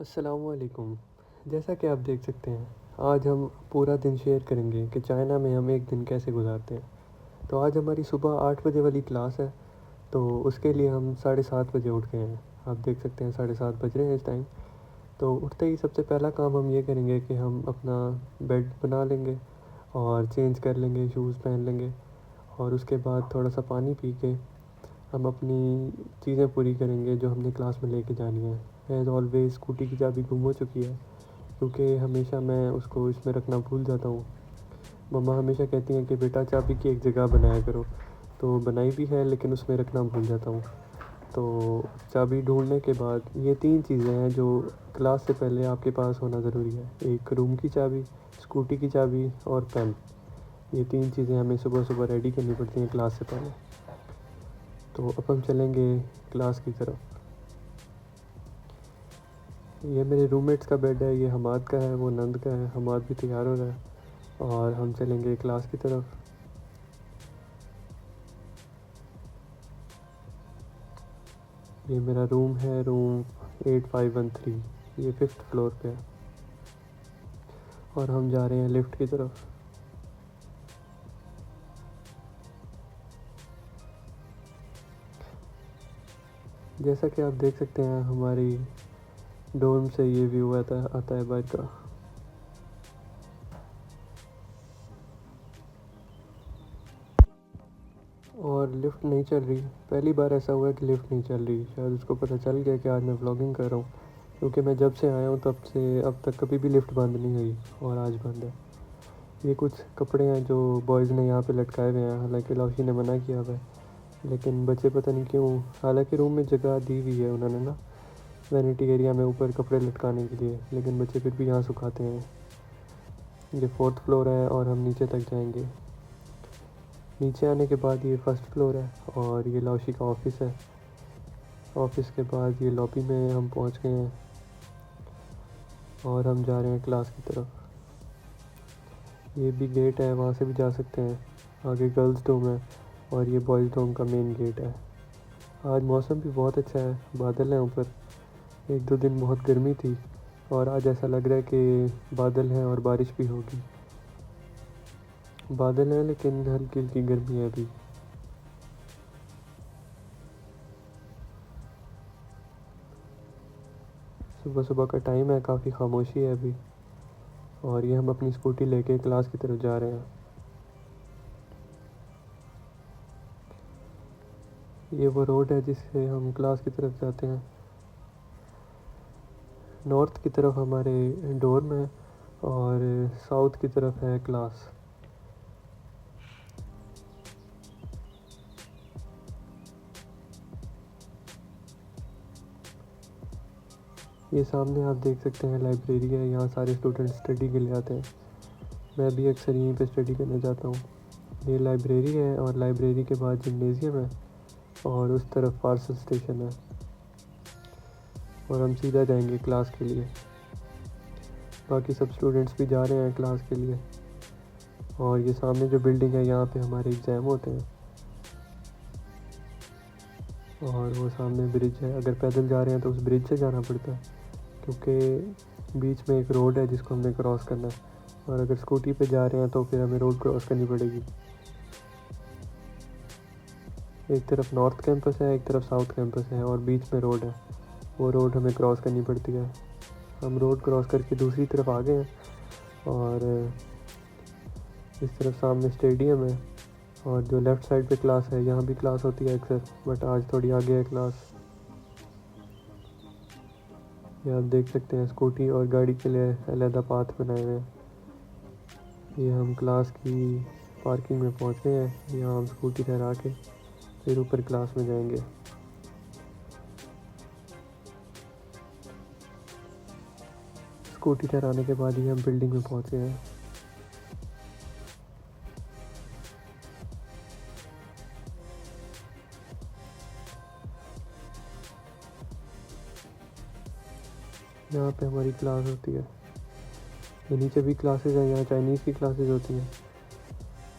अस्सलामुअलैकुम। जैसा कि आप देख सकते हैं, आज हम पूरा दिन शेयर करेंगे कि चाइना में हम एक दिन कैसे गुजारते हैं। तो आज हमारी सुबह 8 बजे वाली क्लास है, तो उसके लिए हम 7:30 बजे उठ गए हैं। आप देख सकते हैं 7:30 बज रहे हैं इस टाइम। तो उठते ही सबसे पहला काम हम ये करेंगे कि हम अपना बेड बना लेंगे और चेंज कर लेंगे, शूज़ पहन लेंगे और उसके बाद थोड़ा सा पानी पी के हम अपनी चीज़ें पूरी करेंगे जो हमने क्लास में लेके जानी है। एज़ ऑलवेज़ स्कूटी की चाबी गुम हो चुकी है, क्योंकि हमेशा मैं उसको इसमें रखना भूल जाता हूँ। मम्मा हमेशा कहती हैं कि बेटा चाबी की एक जगह बनाया करो, तो बनाई भी है लेकिन उसमें रखना भूल जाता हूँ। तो चाबी ढूंढने के बाद ये 3 चीज़ें हैं जो क्लास से पहले आपके पास होना ज़रूरी है। एक रूम की चाबी, स्कूटी की चाबी और पेन। ये 3 चीज़ें हमें सुबह सुबह रेडी करनी पड़ती हैं क्लास से पहले। तो अब हम चलेंगे क्लास की तरफ। ये मेरे रूममेट्स का बेड है, ये हमाद का है, वो नंद का है। हमाद भी तैयार हो रहा है और हम चलेंगे क्लास की तरफ। ये मेरा रूम है, रूम 8513, ये 5th फ्लोर पे है और हम जा रहे हैं लिफ्ट की तरफ। जैसा कि आप देख सकते हैं, हमारी डोर्म से ये व्यू आता है बाहर का। और लिफ्ट नहीं चल रही। पहली बार ऐसा हुआ है कि लिफ्ट नहीं चल रही। शायद उसको पता चल गया कि आज मैं व्लॉगिंग कर रहा हूँ, क्योंकि मैं जब से आया हूँ तब से अब तक कभी भी लिफ्ट बंद नहीं हुई और आज बंद है। ये कुछ कपड़े हैं जो बॉयज़ ने यहाँ पे लटकाए हुए हैं, हालांकि लौशी ने मना किया हुआ है, लेकिन बच्चे पता नहीं क्यों, हालांकि रूम में जगह दी हुई है उन्होंने ना, वैनिटी एरिया में ऊपर कपड़े लटकाने के लिए, लेकिन बच्चे फिर भी यहाँ सुखाते हैं। ये 4th फ्लोर है और हम नीचे तक जाएंगे। नीचे आने के बाद ये 1st फ्लोर है और ये लौशी का ऑफिस है। ऑफिस के बाद ये लॉबी में हम पहुँच गए हैं और हम जा रहे हैं क्लास की तरफ। ये भी गेट है, वहाँ से भी जा सकते हैं। आगे गर्ल्स डोम है और ये बॉयज़ डोम का मेन गेट है। आज मौसम भी बहुत अच्छा है, बादल हैं ऊपर। 1-2 दिन बहुत गर्मी थी और आज ऐसा लग रहा है कि बादल हैं और बारिश भी होगी। बादल हैं लेकिन हल्की हल्की गर्मी है अभी। सुबह सुबह का टाइम है, काफ़ी खामोशी है अभी और ये हम अपनी स्कूटी लेके क्लास की तरफ जा रहे हैं। ये वो रोड है जिससे हम क्लास की तरफ जाते हैं। नॉर्थ की तरफ हमारे डोर्म है और साउथ की तरफ है क्लास। ये सामने आप देख सकते हैं लाइब्रेरी है, यहाँ सारे स्टूडेंट स्टडी के लिए आते हैं। मैं भी अक्सर यहीं पे स्टडी करने जाता हूँ। ये लाइब्रेरी है और लाइब्रेरी के बाद जिम्नेज़ियम है और उस तरफ पार्सल स्टेशन है और हम सीधा जाएंगे क्लास के लिए। बाकी सब स्टूडेंट्स भी जा रहे हैं क्लास के लिए और ये सामने जो बिल्डिंग है यहाँ पे हमारे एग्ज़ाम होते हैं। और वो सामने ब्रिज है, अगर पैदल जा रहे हैं तो उस ब्रिज से जाना पड़ता है, क्योंकि बीच में एक रोड है जिसको हमने क्रॉस करना है, और अगर स्कूटी पे जा रहे हैं तो फिर हमें रोड क्रॉस करनी पड़ेगी। एक तरफ नॉर्थ कैंपस है, एक तरफ साउथ कैंपस है और बीच में रोड है, वो रोड हमें क्रॉस करनी पड़ती है। हम रोड क्रॉस करके दूसरी तरफ आ गए हैं और इस तरफ सामने स्टेडियम है और जो लेफ़्ट साइड पे क्लास है, यहाँ भी क्लास होती है अक्सर, बट आज थोड़ी आगे है क्लास। ये आप देख सकते हैं स्कूटी और गाड़ी के लिए अलहदा पाथ बनाए हुए हैं। ये हम क्लास की पार्किंग में पहुंच गए हैं। यहाँ हम स्कूटी ठहरा के फिर ऊपर क्लास में जाएंगे। स्कूटी ठहराने के बाद ही हम बिल्डिंग में पहुंच गए हैं। यहाँ पे हमारी क्लास होती है। ये नीचे भी क्लासेस हैं, यहाँ चाइनीज़ की क्लासेस होती हैं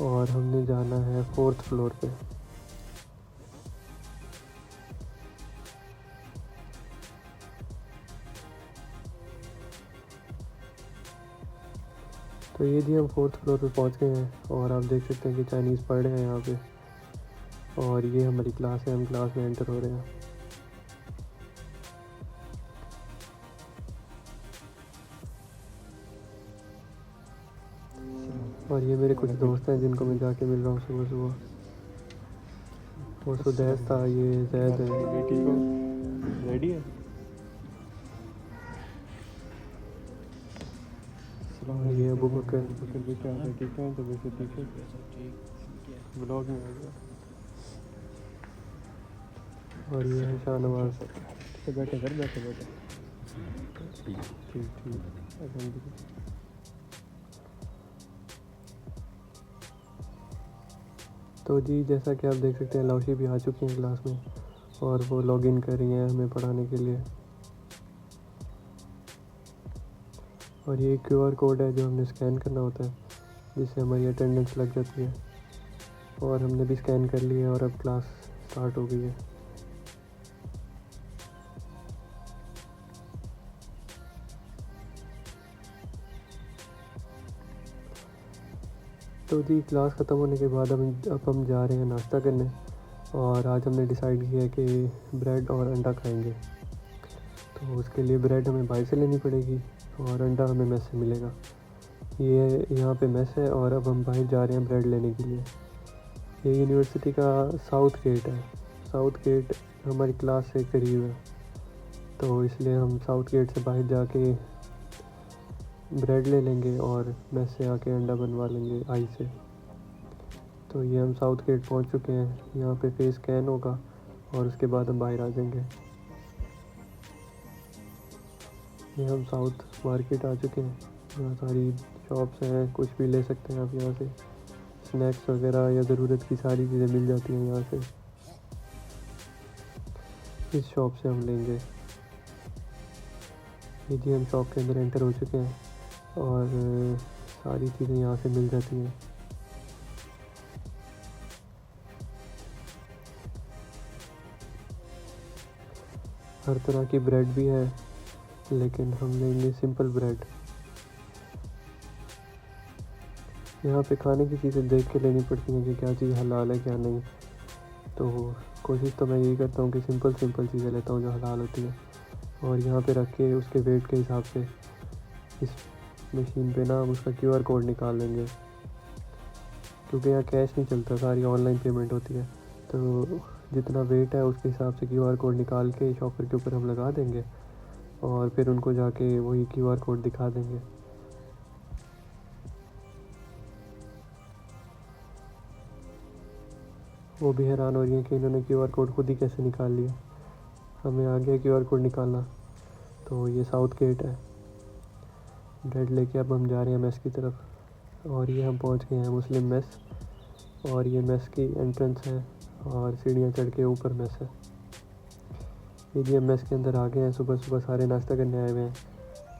और हमने जाना है 4th फ्लोर पे। तो ये जी हम 4th फ्लोर पे पहुंच गए हैं और आप देख सकते हैं कि चाइनीज़ पढ़ रहे हैं यहाँ पे। और ये हमारी क्लास है, हम क्लास में एंटर हो रहे हैं। और ये मेरे कुछ दोस्त हैं जिनको मैं जाके मिल रहा हूँ सुबह सुबह। वो सुदैस था, ये जैद है। बेटी को रेडी है। और ये अबू बकर। भी क्या है, ठीक है तो वैसे ठीक है, ब्लॉग में आ गया। और ये है शाहनवाज। तो बैठे घर बैठे बैठे ठीक ठीक अल्हम्दुलिल्लाह। तो जी जैसा कि आप देख सकते हैं लौशी भी आ चुकी हैं क्लास में और वो लॉगिन कर रही हैं हमें पढ़ाने के लिए। और ये QR कोड है जो हमने स्कैन करना होता है, जिससे हमारी अटेंडेंस लग जाती है। और हमने भी स्कैन कर लिया और अब क्लास स्टार्ट हो गई है। तो जी क्लास ख़त्म होने के बाद अब हम जा रहे हैं नाश्ता करने। और आज हमने डिसाइड किया है कि ब्रेड और अंडा खाएंगे। तो उसके लिए ब्रेड हमें बाहर से लेनी पड़ेगी और अंडा हमें मेस से मिलेगा। ये यहाँ पे मेस है और अब हम बाहर जा रहे हैं ब्रेड लेने के लिए। ये यूनिवर्सिटी का साउथ गेट है। साउथ गेट हमारी क्लास से करीब है, तो इसलिए हम साउथ गेट से बाहर जाके ब्रेड ले लेंगे और मेस से आके अंडा बनवा लेंगे आई से। तो ये हम साउथ गेट पहुंच चुके हैं। यहाँ पे फेस स्कैन होगा और उसके बाद हम बाहर आ जाएंगे। ये हम साउथ मार्केट आ चुके हैं। यहाँ सारी शॉप्स हैं, कुछ भी ले सकते हैं आप यहाँ से। स्नैक्स वगैरह या ज़रूरत की सारी चीज़ें मिल जाती हैं यहाँ से। इस शॉप से हम लेंगे। ये जी हम शॉप के अंदर एंटर हो चुके हैं और सारी चीज़ें यहाँ से मिल जाती हैं। हर तरह की ब्रेड भी है, लेकिन हम लेंगे सिंपल ब्रेड। यहाँ पे खाने की चीज़ें देख के लेनी पड़ती हैं कि क्या चीज़ हलाल है क्या नहीं। तो कोशिश तो मैं यही करता हूँ कि सिंपल चीज़ें लेता हूँ जो हलाल होती है। और यहाँ पे रख के उसके वेट के हिसाब से इस मशीन पे ना हम उसका QR कोड निकाल लेंगे, क्योंकि यहाँ कैश नहीं चलता, सारी ऑनलाइन पेमेंट होती है। तो जितना वेट है उसके हिसाब से QR कोड निकाल के शॉपर के ऊपर हम लगा देंगे और फिर उनको जाके वही QR कोड दिखा देंगे। वो भी हैरान हो रही है कि इन्होंने QR कोड खुद ही कैसे निकाल लिया, हमें आ गया QR कोड निकालना। तो ये साउथ गेट है। ब्रेड लेके अब हम जा रहे हैं मेस की तरफ। और ये हम पहुंच गए हैं मुस्लिम मेस। और ये मेस की एंट्रेंस है और सीढ़ियाँ चढ़ के ऊपर मेस है। ये जी हम मेस के अंदर आ गए हैं। सुबह सुबह सारे नाश्ता करने आए हुए हैं।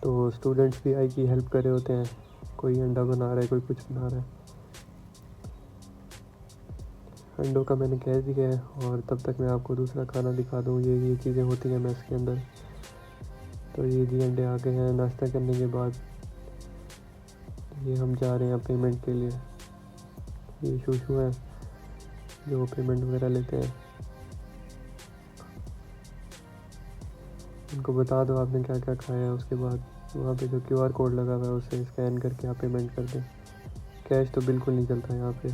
तो स्टूडेंट्स भी आई की हेल्प कर रहे होते हैं, कोई अंडा बना रहा है, कोई कुछ बना रहा है। अंडों का मैंने कह दिया है और तब तक मैं आपको दूसरा खाना दिखा दूँ। ये चीज़ें होती हैं मेस के अंदर। तो ये जी अंडे आ गए हैं नाश्ता करने के बाद। ये हम जा रहे हैं पेमेंट के लिए। ये शूशू हैं जो पेमेंट वगैरह लेते हैं। उनको बता दो आपने क्या क्या खाया है, उसके बाद वहाँ पे जो QR कोड लगा हुआ है उसे स्कैन करके आप पेमेंट कर दें। कैश तो बिल्कुल नहीं चलता यहाँ पे।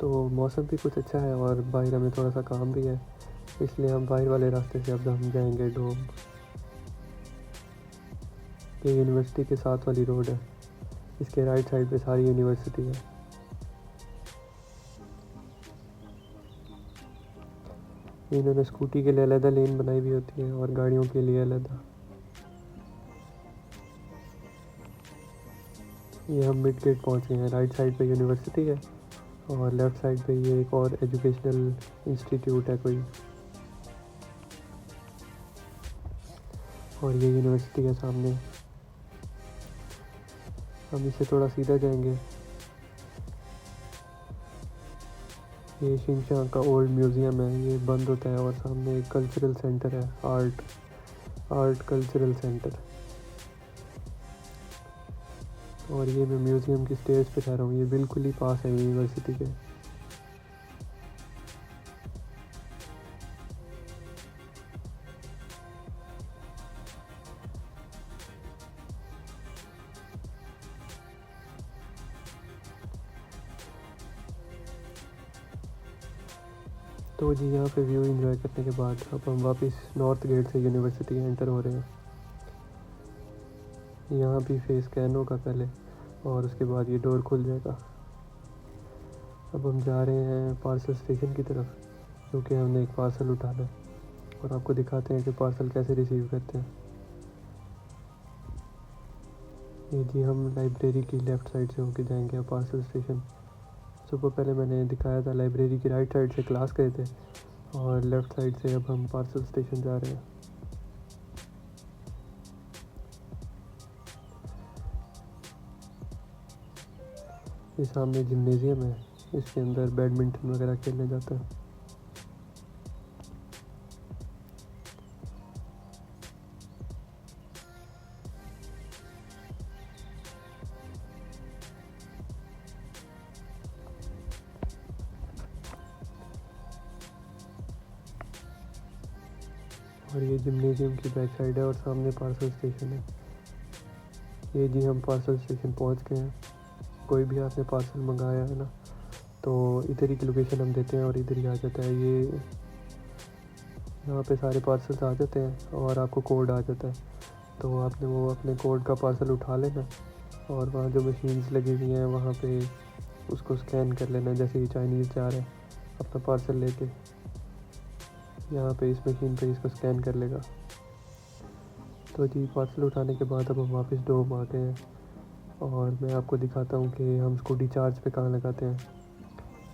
तो मौसम भी कुछ अच्छा है और बाहर हमें थोड़ा सा काम भी है, इसलिए हम बाहर वाले रास्ते से अब हम जाएंगे डोम। ये यूनिवर्सिटी के साथ वाली रोड है, इसके राइट साइड पे सारी यूनिवर्सिटी है। इन्होंने स्कूटी के लिए अलग लेन बनाई भी होती है और गाड़ियों के लिए अलग। ये हम मिड गेट पहुँच गए हैं। राइट साइड पे यूनिवर्सिटी है और लेफ़्ट साइड पे ये एक और एजुकेशनल इंस्टीट्यूट है कोई। और ये यूनिवर्सिटी है सामने। हम इससे थोड़ा सीधा जाएंगे। ये शिनशान का ओल्ड म्यूज़ियम है, ये बंद होता है। और सामने एक कल्चरल सेंटर है, आर्ट कल्चरल सेंटर। और ये मैं म्यूज़ियम की स्टेज पे ठहरा हूँ, ये बिल्कुल ही पास है यूनिवर्सिटी के। तो जी यहाँ पे व्यू एंजॉय करने के बाद अब हम वापस नॉर्थ गेट से यूनिवर्सिटी एंटर हो रहे हैं। यहाँ भी फेस स्कैन होगा पहले और उसके बाद ये डोर खुल जाएगा। अब हम जा रहे हैं पार्सल स्टेशन की तरफ, क्योंकि हमने एक पार्सल उठाना है और आपको दिखाते हैं कि पार्सल कैसे रिसीव करते हैं। ये जी हम लाइब्रेरी की लेफ़्ट साइड से होके जाएंगे अब पार्सल स्टेशन। सुबह पहले मैंने दिखाया था लाइब्रेरी की राइट साइड से क्लास गए थे और लेफ़्ट साइड से अब हम पार्सल स्टेशन जा रहे हैं। ये सामने जिम्नेज़ियम है, इसके अंदर बैडमिंटन वगैरह खेलने जाते हैं। और ये जिम्नेज़ियम की बैक साइड है और सामने पार्सल स्टेशन है। ये जी हम पार्सल स्टेशन पहुंच गए हैं। कोई भी आपने पार्सल मंगाया है ना, तो इधर ही की लोकेशन हम देते हैं और इधर ही आ जाता है। ये यहाँ पे सारे पार्सल्स आ जाते हैं और आपको कोड आ जाता है, तो आपने वो अपने कोड का पार्सल उठा लेना और वहाँ जो मशीन्स लगी हुई हैं वहाँ पे उसको स्कैन कर लेना। जैसे ये चाइनीज़ जा रहे हैं अपना पार्सल लेके, यहाँ पे इस मशीन पे इसको स्कैन कर लेगा। तो जी पार्सल उठाने के बाद अब हम वापस डोम आ गए हैं और मैं आपको दिखाता हूँ कि हम स्कूटी चार्ज पे कहाँ लगाते हैं।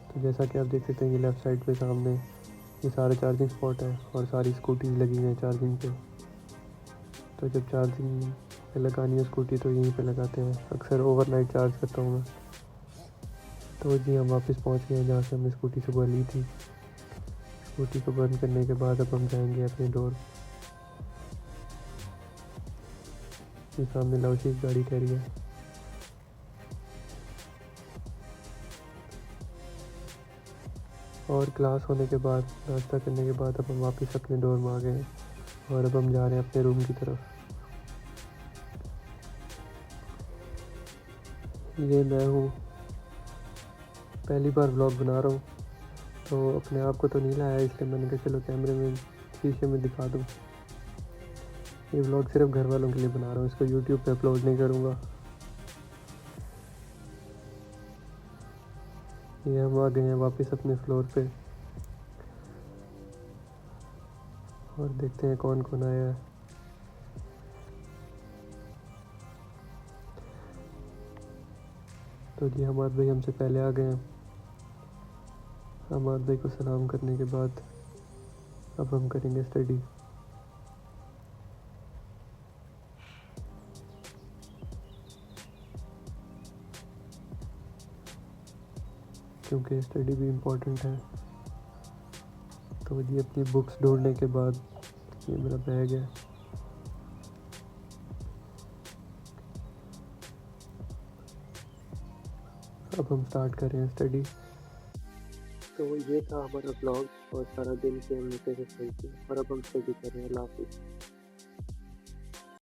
तो जैसा कि आप देख सकते हैं, ये लेफ़्ट साइड पे सामने ये सारा चार्जिंग स्पॉट है और सारी स्कूटीज़ लगी हुई हैं चार्जिंग पे। तो जब चार्जिंग पे लगानी है स्कूटी तो यहीं पे लगाते हैं। अक्सर ओवरनाइट चार्ज करता हूँ मैं। तो जी हम वापस पहुँच गए हैं जहाँ से हमने स्कूटी सुबह ली थी। स्कूटी को बंद करने के बाद अब हम जाएंगे अपने डोर। ये सामने लवशीज गाड़ी खड़ी है। और क्लास होने के बाद नाश्ता करने के बाद अब हम वापस अपने डोर में आ गए हैं और अब हम जा रहे हैं अपने रूम की तरफ। ये मैं हूँ, पहली बार व्लॉग बना रहा हूँ, तो अपने आप को तो नहीं लाया, इसलिए मैंने कहा चलो कैमरे में शीशे में दिखा दूँ। ये व्लॉग सिर्फ घर वालों के लिए बना रहा हूँ, इसको यूट्यूब पे अपलोड नहीं करूँगा। ये हम आ गए हैं वापस अपने फ्लोर पे और देखते हैं कौन कौन आया है। तो जी हमाद भाई हमसे पहले आ गए हैं। हमाद भाई को सलाम करने के बाद अब हम करेंगे स्टडी। क्योंकि स्टडी भी इम्पोर्टेंट है। तो जी अपनी बुक्स ढूंढने के बाद ये मेरा बैग है। अब हम स्टार्ट कर रहे हैं स्टडी। तो ये था हमारा ब्लॉग और सारा दिन से हमने कैसे स्पेंड किया और अब हम स्टडी कर रहे हैं। अल्लाह हाफिज़।